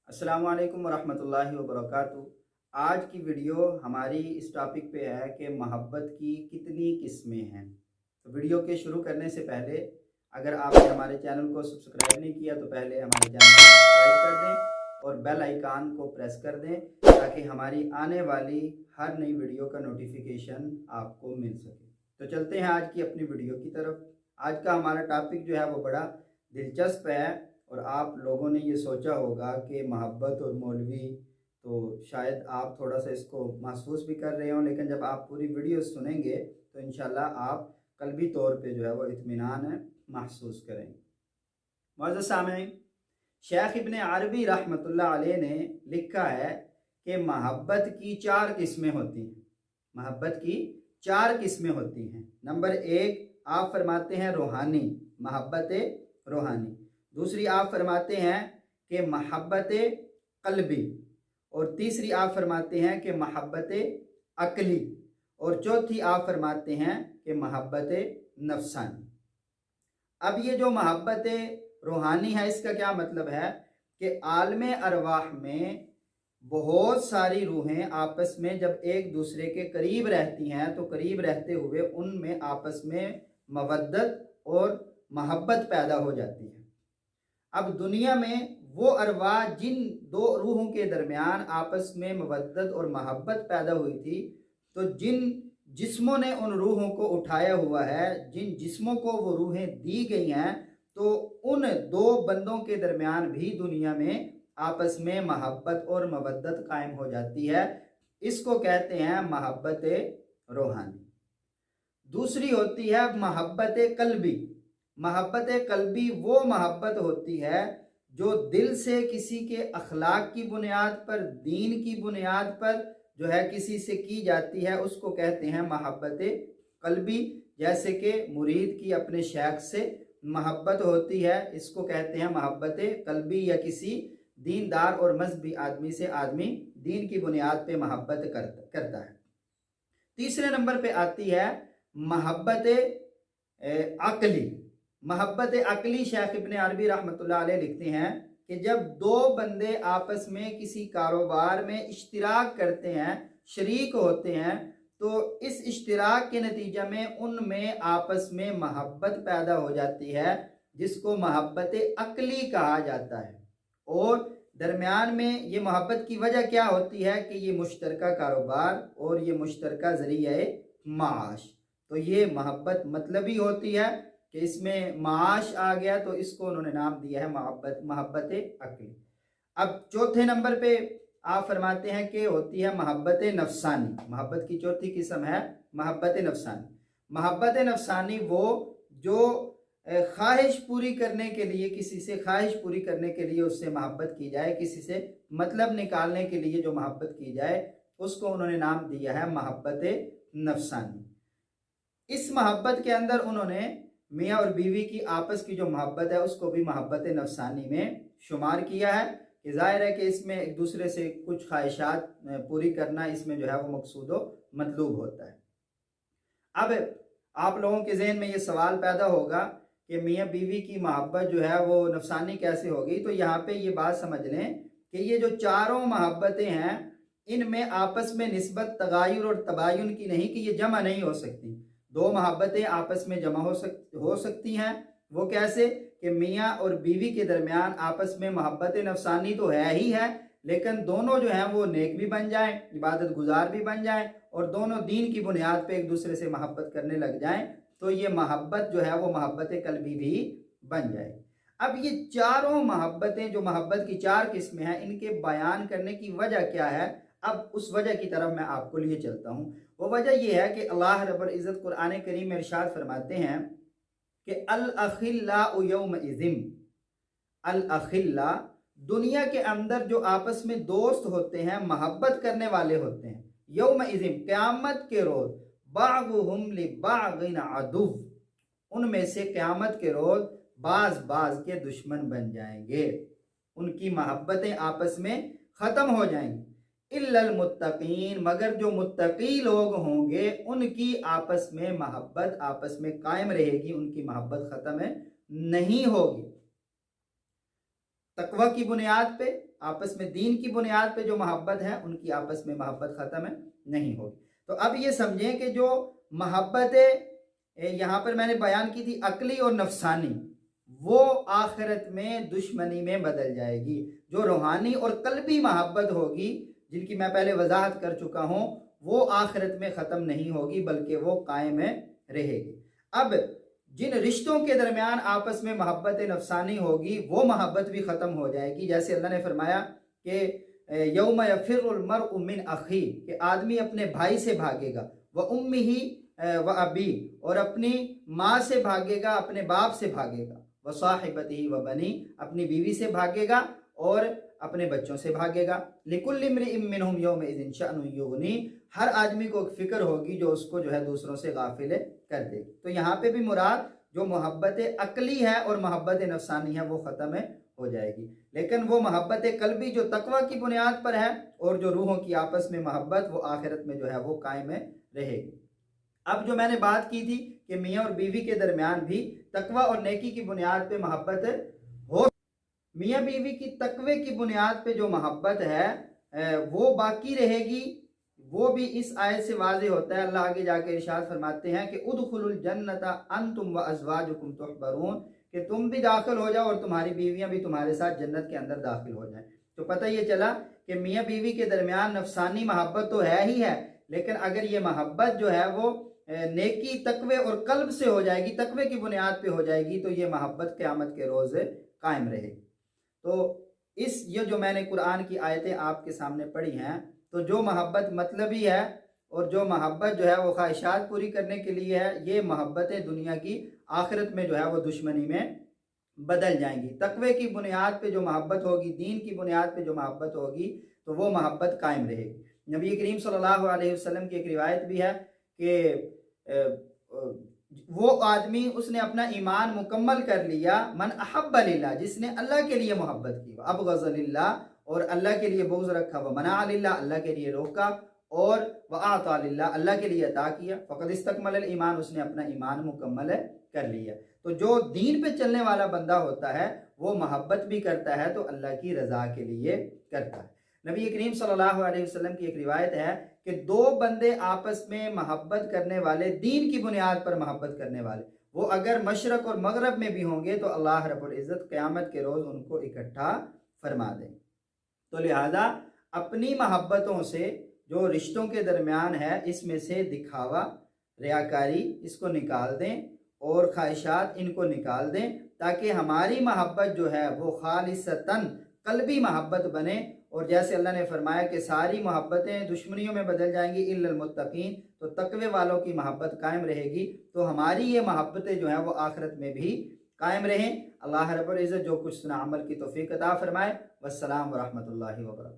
अस्सलामु अलैकुम वरहमतुल्लाहि वबरकातुहू। आज की वीडियो हमारी इस टॉपिक पे है कि मोहब्बत की कितनी किस्में हैं। तो वीडियो के शुरू करने से पहले अगर आपने हमारे चैनल को सब्सक्राइब नहीं किया तो पहले हमारे चैनल को सब्सक्राइब कर दें और बेल आइकान को प्रेस कर दें ताकि हमारी आने वाली हर नई वीडियो का नोटिफिकेशन आपको मिल सके। तो चलते हैं आज की अपनी वीडियो की तरफ। आज का हमारा टॉपिक जो है वो बड़ा दिलचस्प है और आप लोगों ने ये सोचा होगा कि मोहब्बत और मौलवी, तो शायद आप थोड़ा सा इसको महसूस भी कर रहे हो, लेकिन जब आप पूरी वीडियो सुनेंगे तो इंशाल्लाह आप कल्बी तौर पे जो है वो इत्मीनान महसूस करेंगे। मौजूद सामईन, शेख इब्न अरबी रहमतुल्लाह अलैह ने लिखा है कि मोहब्बत की चार किस्में होती हैं। मोहब्बत की चार किस्में होती हैं। नंबर एक, आप फरमाते हैं रूहानी, मोहब्बत रूहानी। दूसरी आप फरमाते हैं कि मोहब्बत कल्बी, और तीसरी आप फरमाते हैं कि मोहब्बत अकली, और चौथी आप फरमाते हैं कि मोहब्बत नफसानी। अब ये जो मोहब्बत रूहानी है इसका क्या मतलब है कि आलमे अरवाह में बहुत सारी रूहें आपस में जब एक दूसरे के करीब रहती हैं तो करीब रहते हुए उनमें आपस में मवद्दत और मोहब्बत पैदा हो जाती है। अब दुनिया में वो अरवाह जिन दो रूहों के दरमियान आपस में मवद्दत और मोहब्बत पैदा हुई थी, तो जिन जिस्मों ने उन रूहों को उठाया हुआ है, जिन जिस्मों को वो रूहें दी गई हैं, तो उन दो बंदों के दरमियान भी दुनिया में आपस में मोहब्बत और मवद्दत कायम हो जाती है। इसको कहते हैं मोहब्बत रूहानी। दूसरी होती है मोहब्बत कल्बी। मोहब्बत कल्बी वो मोहब्बत होती है जो दिल से किसी के अखलाक की बुनियाद पर, दीन की बुनियाद पर जो है किसी से की जाती है, उसको कहते हैं मोहब्बत कल्बी। जैसे कि मुरीद की अपने शेख से मोहब्बत होती है, इसको कहते हैं मोहब्बत कल्बी, या किसी दीनदार और मजहबी आदमी से आदमी दीन की बुनियाद पे मोहब्बत करता है। तीसरे नंबर पे आती है मोहब्बत अकली। मोहब्बत अकली शेख इब्न अरबी रहमतुल्लाह अलैह लिखते हैं कि जब दो बंदे आपस में किसी कारोबार में इश्तिराक करते हैं, शरीक होते हैं, तो इस इश्तिराक के नतीजा में उनमें आपस में मोहब्बत पैदा हो जाती है, जिसको मोहब्बत अकली कहा जाता है। और दरमियान में ये मोहब्बत की वजह क्या होती है कि ये मुश्तरका कारोबार और ये मुश्तरका ज़रिया माश, तो ये मोहब्बत मतलबी होती है कि इसमें माश आ गया, तो इसको उन्होंने नाम दिया है मोहब्बत अकली। अब चौथे नंबर पे आप फरमाते हैं कि होती है मोहब्बत नफसानी। मोहब्बत की चौथी किस्म है मोहब्बत नफसानी। मोहब्बत नफसानी वो जो ख्वाहिश पूरी करने के लिए, किसी से ख्वाहिश पूरी करने के लिए उससे मोहब्बत की जाए, किसी से मतलब निकालने के लिए जो मोहब्बत की जाए, उसको उन्होंने नाम दिया है मोहब्बत नफसानी। इस मोहब्बत के अंदर उन्होंने मियाँ और बीवी की आपस की जो मोहब्बत है उसको भी मोहब्बत नफसानी में शुमार किया है कि जाहिर है कि इसमें एक दूसरे से कुछ ख्वाहिशात पूरी करना इसमें जो है वो मकसूद मतलूब होता है। अब आप लोगों के जहन में ये सवाल पैदा होगा कि मियाँ बीवी की मोहब्बत जो है वो नफसानी कैसे होगी। तो यहाँ पे ये बात समझ लें कि ये जो चारों मोहब्बतें हैं इनमें आपस में निस्बत तगायुर और तबायुन की नहीं, कि ये जमा नहीं हो सकती। दो मोहब्बतें आपस में जमा हो सकती हैं। वो कैसे कि मियाँ और बीवी के दरमियान आपस में मोहब्बत नफसानी तो है ही है, लेकिन दोनों जो हैं वो नेक भी बन जाएं, इबादत गुजार भी बन जाएं, और दोनों दीन की बुनियाद पे एक दूसरे से मोहब्बत करने लग जाएं, तो ये मोहब्बत जो है वो मोहब्बत कल्बी भी बन जाए। अब ये चारों मोहब्बतें, जो मोहब्बत की चार किस्में हैं, इनके बयान करने की वजह क्या है, अब उस वजह की तरफ मैं आपको लिए चलता हूँ। वो वजह यह है कि अल्लाह रब्बुल इज़्ज़त कुरान करीम में इरशाद फरमाते हैं कि अल अखिल्लाउ यौमइज़िन, अल अखिल्ला दुनिया के अंदर जो आपस में दोस्त होते हैं, मोहब्बत करने वाले होते हैं, यौमइज़िन क़यामत के रोज, बाग़ुहुम लिबाग़िन अदुव, उनमें से क़यामत के रोज बाज बाज के दुश्मन बन जाएंगे, उनकी मोहब्बतें आपस में ख़त्म हो जाएंगी। इल्लल मुत्तकीन, मगर जो मुत्तकी लोग होंगे उनकी आपस में मोहब्बत आपस में कायम रहेगी, उनकी मोहब्बत ख़त्म नहीं होगी। तकवा की बुनियाद पे, आपस में दीन की बुनियाद पे जो मोहब्बत है उनकी आपस में मोहब्बत ख़त्म नहीं होगी। तो अब ये समझें कि जो मोहब्बत यहाँ पर मैंने बयान की थी अकली और नफसानी, वो आखिरत में दुश्मनी में बदल जाएगी। जो रूहानी और कल्बी मोहब्बत होगी, जिनकी मैं पहले वजाहत कर चुका हूँ, वो आखिरत में ख़त्म नहीं होगी बल्कि वो कायम रहेगी। अब जिन रिश्तों के दरमियान आपस में मोहब्बत नफसानी होगी वो मोहब्बत भी ख़त्म हो जाएगी। जैसे अल्लाह ने फरमाया कि यौम यफिरुल मरउ मिन अखी, कि आदमी अपने भाई से भागेगा, व उम्मिही व अबी, और अपनी माँ से भागेगा, अपने बाप से भागेगा, व साहिबतिही व बनी, अपनी बीवी से भागेगा और अपने बच्चों से भागेगा। लिकुल्लि इम्रिइम मिनहुम यौमइज़िन शअनुन युगनी, हर आदमी को फिक्र होगी जो उसको जो है दूसरों से गाफिल कर देगी। तो यहाँ पे भी मुराद जो मोहब्बत अकली है और मोहब्बत नफसानी है वो ख़त्म हो जाएगी, लेकिन वो मोहब्बत कल्बी जो तकवा की बुनियाद पर है और जो रूहों की आपस में मोहब्बत वो आखिरत में जो है वो कायम रहेगी। अब जो मैंने बात की थी कि मियाँ और बीवी के दरमियान भी तकवा और नेकी की बुनियाद पे मोहब्बत हो, मियाँ बीवी की तकवे की बुनियाद पे जो मोहब्बत है वो बाकी रहेगी। वो भी इस आयत से वाज़ेह होता है। अल्लाह आगे जाके इरशाद फरमाते हैं कि उदखुलुल जन्नता अंतुम व अज़वाजुकुम तुहबरून, कि तुम भी दाखिल हो जाओ और तुम्हारी बीवियां भी तुम्हारे साथ जन्नत के अंदर दाखिल हो जाएं। तो पता ये चला कि मियाँ बीवी के दरमियान नफसानी मोहब्बत तो है ही है, लेकिन अगर ये मोहब्बत जो है वो नेकी तकवे और कल्ब से हो जाएगी, तकवे की बुनियाद पे हो जाएगी, तो ये मोहब्बत क़यामत के रोज़ कायम रहेगी। तो ये जो मैंने कुरान की आयतें आपके सामने पढ़ी हैं, तो जो मोहब्बत मतलबी है और जो मोहब्बत जो है वो ख्वाहिशात पूरी करने के लिए है, ये मोहब्बतें दुनिया की आखिरत में जो है वो दुश्मनी में बदल जाएंगी। तकवे की बुनियाद पे जो मोहब्बत होगी, दीन की बुनियाद पे जो मोहब्बत होगी, तो वो मोहब्बत कायम रहेगी। नबी करीम सल्लल्लाहु अलैहि वसल्लम की एक रिवायत भी है कि वो आदमी, उसने अपना ईमान मुकम्मल कर लिया, मन अहब्ब लिल्लाह, जिसने अल्लाह के लिए मोहब्बत की, अब गज़लिल्लाह, और अल्लाह के लिए बुग़्ज़ रखा, व मना लिल्लाह, अल्लाह के लिए रोका, और व आता लिल्लाह, अल्लाह के लिए अता किया, फ़क़द इस्तकमल ईमान, उसने अपना ईमान मुकम्मल कर लिया। तो जो दीन पे चलने वाला बंदा होता है वो मोहब्बत भी करता है तो अल्लाह की रज़ा के लिए करता है। नबी करीम सल्लल्लाहु अलैहि वसल्लम की एक रिवायत है कि दो बंदे आपस में मोहब्बत करने वाले, दीन की बुनियाद पर मोहब्बत करने वाले, वो अगर मशरक और मगरब में भी होंगे तो अल्लाह रब्बुल इज़्ज़त क़यामत के रोज़ उनको इकट्ठा फरमा देंगे। तो लिहाजा अपनी मोहब्बतों से, जो रिश्तों के दरमियान है, इसमें से दिखावा, रियाकारी, इसको निकाल दें और ख्वाहिशात इनको निकाल दें, ताकि हमारी मोहब्बत जो है वो खालिसतन कल्बी मोहब्बत बने। और जैसे अल्लाह ने फरमाया कि सारी मोहब्बतें दुश्मनियों में बदल जाएंगी इल्लल मुत्तकीन, तो तकवे वालों की मोहब्बत कायम रहेगी। तो हमारी ये मोहब्बतें जो हैं वो आखिरत में भी कायम रहें। अल्लाह रब्बुल इज़्ज़त जो कुछ सुना अमल की तौफीक अता फरमाए। वस्सलाम व रहमतुल्लाहि व बरकातहू।